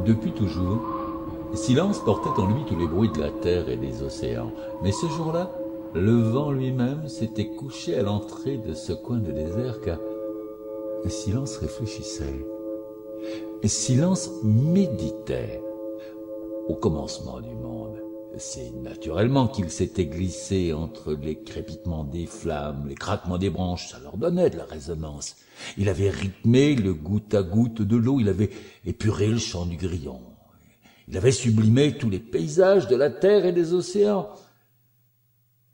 Depuis toujours, Silence portait en lui tous les bruits de la terre et des océans. Mais ce jour-là, le vent lui-même s'était couché à l'entrée de ce coin de désert car Silence réfléchissait. Silence méditait. Au commencement du monde, c'est naturellement qu'il s'était glissé entre les crépitements des flammes, les craquements des branches, ça leur donnait de la résonance. Il avait rythmé le goutte à goutte de l'eau, il avait épuré le chant du grillon. Il avait sublimé tous les paysages de la terre et des océans.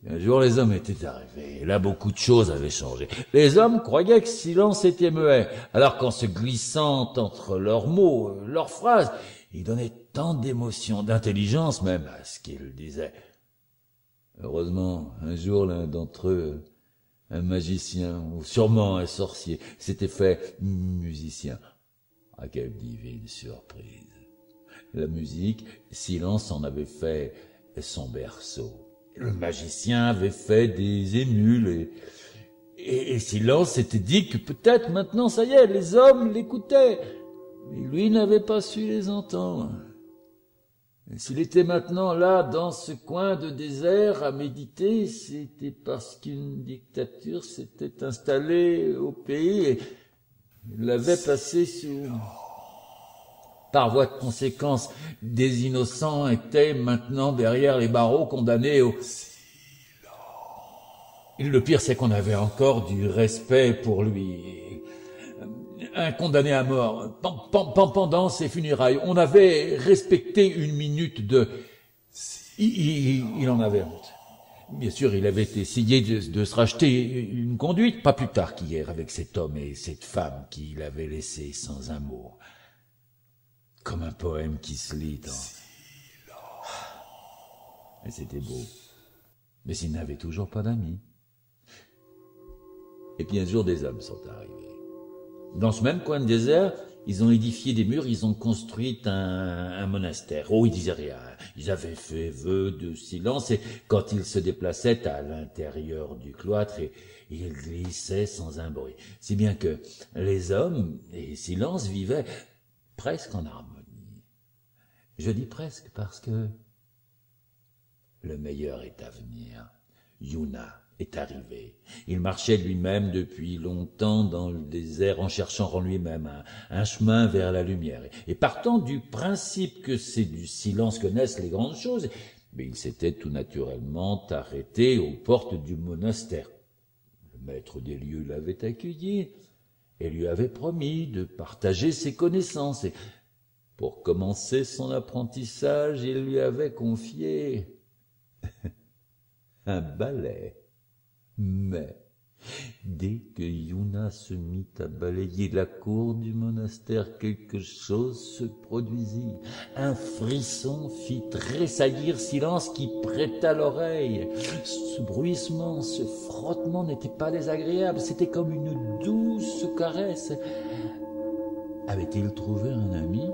Un jour, les hommes étaient arrivés, et là, beaucoup de choses avaient changé. Les hommes croyaient que Silence était muet, alors qu'en se glissant entre leurs mots, leurs phrases, il donnait tant d'émotion, d'intelligence même à ce qu'il disait. Heureusement, un jour, l'un d'entre eux, un magicien, ou sûrement un sorcier, s'était fait musicien. Ah, quelle divine surprise! La musique, Silence en avait fait son berceau. Le magicien avait fait des émules et Silence s'était dit que peut-être maintenant, ça y est, les hommes l'écoutaient. Mais lui n'avait pas su les entendre. Et s'il était maintenant là, dans ce coin de désert, à méditer, c'était parce qu'une dictature s'était installée au pays et l'avait passé sous... Par voie de conséquence, des innocents étaient maintenant derrière les barreaux condamnés au... Et le pire, c'est qu'on avait encore du respect pour lui. Un condamné à mort, pendant ses funérailles, on avait respecté une minute de... Il en avait honte. Bien sûr, il avait essayé de se racheter une conduite, pas plus tard qu'hier, avec cet homme et cette femme qu'il avait laissés sans un mot. Comme un poème qui se lit Et c'était beau. Mais il n'avait toujours pas d'amis. Et puis un jour, des hommes sont arrivés. Dans ce même coin de désert, ils ont édifié des murs, ils ont construit un monastère. Oh, ils disaient rien. Ils avaient fait vœu de silence et quand ils se déplaçaient à l'intérieur du cloître, ils glissaient sans un bruit. Si bien que les hommes et Silence vivaient presque en harmonie. Je dis presque parce que le meilleur est à venir. Yuna est arrivé. Il marchait lui-même depuis longtemps dans le désert en cherchant en lui-même un chemin vers la lumière. Et partant du principe que c'est du silence que naissent les grandes choses, mais il s'était tout naturellement arrêté aux portes du monastère. Le maître des lieux l'avait accueilli et lui avait promis de partager ses connaissances. Et pour commencer son apprentissage, il lui avait confié un balai. Mais, dès que Yuna se mit à balayer la cour du monastère, quelque chose se produisit. Un frisson fit tressaillir Silence qui prêta l'oreille. Ce bruissement, ce frottement n'était pas désagréable, c'était comme une douce caresse. Avait-il trouvé un ami ?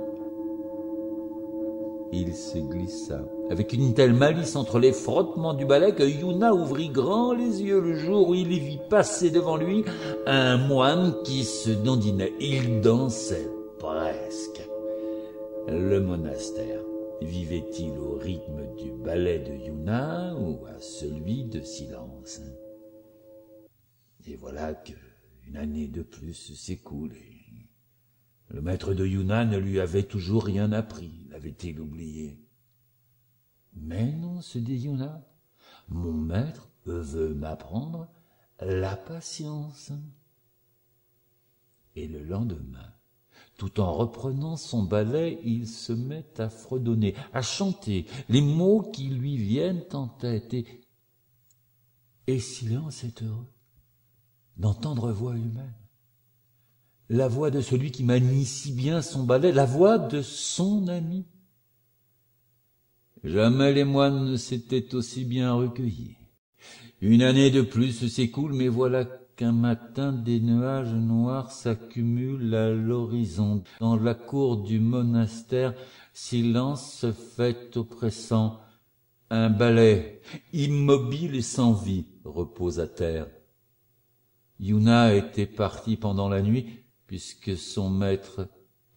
Il se glissa, avec une telle malice entre les frottements du balai que Yuna ouvrit grand les yeux le jour où il y vit passer devant lui un moine qui se dandinait. Il dansait presque. Le monastère vivait-il au rythme du ballet de Yuna ou à celui de Silence? Et voilà qu'une année de plus s'écoule. Le maître de Yuna ne lui avait toujours rien appris, l'avait-il oublié? Mais non, se dit Yuna, mon maître veut m'apprendre la patience. Et le lendemain, tout en reprenant son balai, il se met à fredonner, à chanter les mots qui lui viennent en tête. Et Silence est heureux d'entendre voix humaine. La voix de celui qui manie si bien son balai, la voix de son ami. Jamais les moines ne s'étaient aussi bien recueillis. Une année de plus s'écoule, mais voilà qu'un matin des nuages noirs s'accumulent à l'horizon. Dans la cour du monastère, Silence se fait oppressant. Un balai, immobile et sans vie, repose à terre. Yuna était partie pendant la nuit, puisque son maître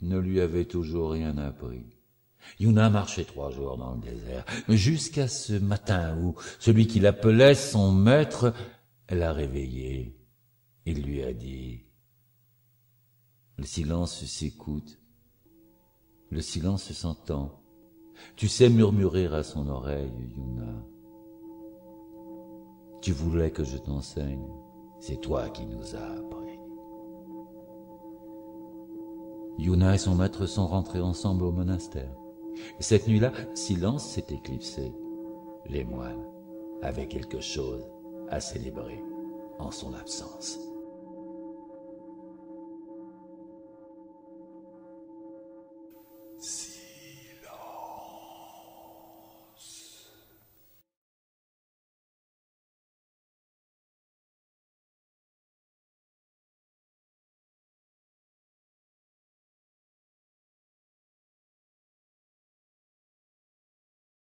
ne lui avait toujours rien appris. Yuna marchait 3 jours dans le désert, jusqu'à ce matin où celui qui l'appelait son maître l'a réveillé. Il lui a dit: « Le silence s'écoute, le silence s'entend. Tu sais murmurer à son oreille, Yuna. Tu voulais que je t'enseigne, c'est toi qui nous as appris. » Yuna et son maître sont rentrés ensemble au monastère. Cette nuit-là, silence s'est éclipsé. Les moines avaient quelque chose à célébrer en son absence.